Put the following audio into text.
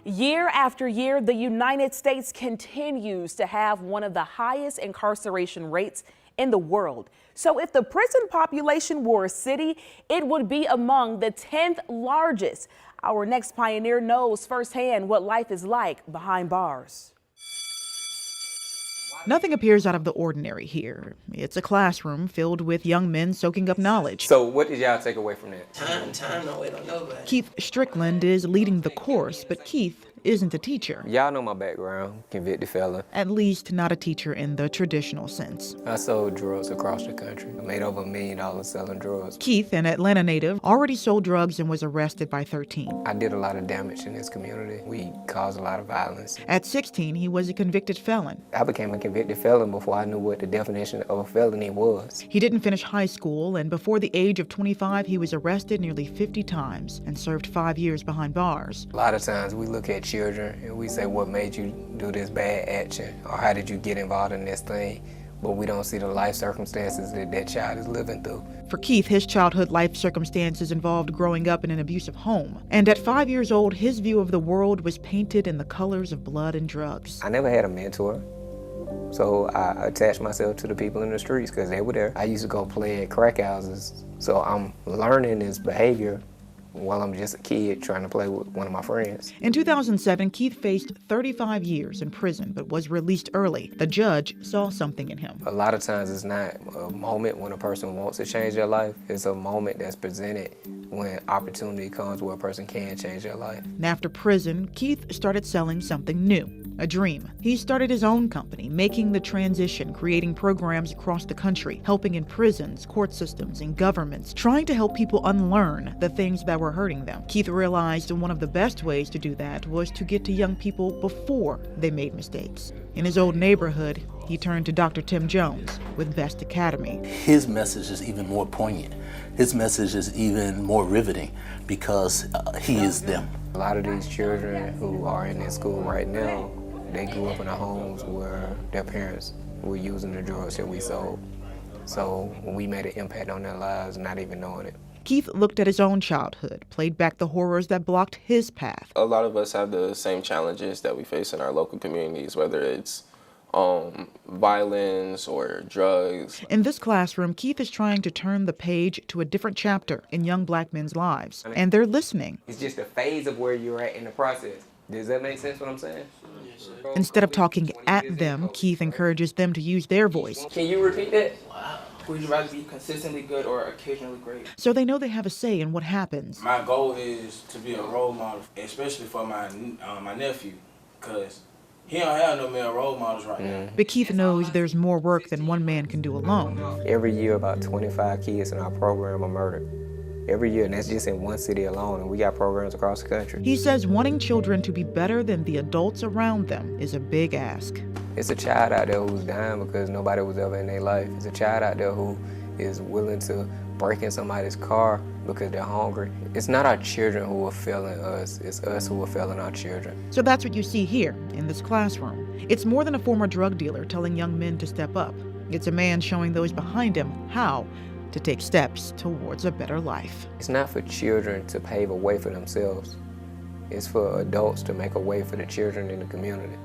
Year after year, the United States continues to have one of the highest incarceration rates in the world. So if the prison population were a city, it would be among the 10th largest. Our next pioneer knows firsthand what life is like behind bars. Nothing appears out of the ordinary here. It's a classroom filled with young men soaking up knowledge. So what did y'all take away from that? Time, no wait on nobody. Keith Strickland is leading the course, but Keith isn't a teacher. Y'all know my background, convicted felon. At least not a teacher in the traditional sense. I sold drugs across the country. I made over $1 million selling drugs. Keith, an Atlanta native, already sold drugs and was arrested by 13. I did a lot of damage in this community. We caused a lot of violence. At 16, he was a convicted felon. I became a convicted felon before I knew what the definition of a felony was. He didn't finish high school, and before the age of 25, he was arrested nearly 50 times and served 5 years behind bars. A lot of times we look at children and we say, what made you do this bad action? Or how did you get involved in this thing? But we don't see the life circumstances that that child is living through. For Keith, his childhood life circumstances involved growing up in an abusive home. And at 5 years old, his view of the world was painted in the colors of blood and drugs. I never had a mentor. So I attached myself to the people in the streets because they were there. I used to go play at crack houses. So I'm learning this behavior while I'm just a kid trying to play with one of my friends. In 2007, Keith faced 35 years in prison, but was released early. The judge saw something in him. A lot of times it's not a moment when a person wants to change their life. It's a moment that's presented when opportunity comes where a person can change their life. And after prison, Keith started selling something new. A dream. He started his own company, making the transition, creating programs across the country, helping in prisons, court systems, and governments, trying to help people unlearn the things that were hurting them. Keith realized one of the best ways to do that was to get to young people before they made mistakes. In his old neighborhood, he turned to Dr. Tim Jones with Best Academy. His message is even more poignant. His message is even more riveting because he is them. A lot of these children who are in this school right now, they grew up in homes where their parents were using the drugs that we sold. So we made an impact on their lives, not even knowing it. Keith looked at his own childhood, played back the horrors that blocked his path. A lot of us have the same challenges that we face in our local communities, whether it's violence or drugs. In this classroom, Keith is trying to turn the page to a different chapter in young black men's lives, and they're listening. It's just a phase of where you're at in the process. Does that make sense what I'm saying? Instead of talking at them, Keith encourages them to use their voice. Can you repeat that? Wow. Would you rather be consistently good or occasionally great? So they know they have a say in what happens. My goal is to be a role model, especially for my nephew, because he don't have no male role models right now. But Keith knows there's more work than one man can do alone. Every year, about 25 kids in our program are murdered. Every year, and that's just in one city alone, and we got programs across the country. He says wanting children to be better than the adults around them is a big ask. It's a child out there who's dying because nobody was ever in their life. It's a child out there who is willing to break in somebody's car because they're hungry. It's not our children who are failing us, it's us who are failing our children. So that's what you see here in this classroom. It's more than a former drug dealer telling young men to step up. It's a man showing those behind him how to take steps towards a better life. It's not for children to pave a way for themselves. It's for adults to make a way for the children in the community.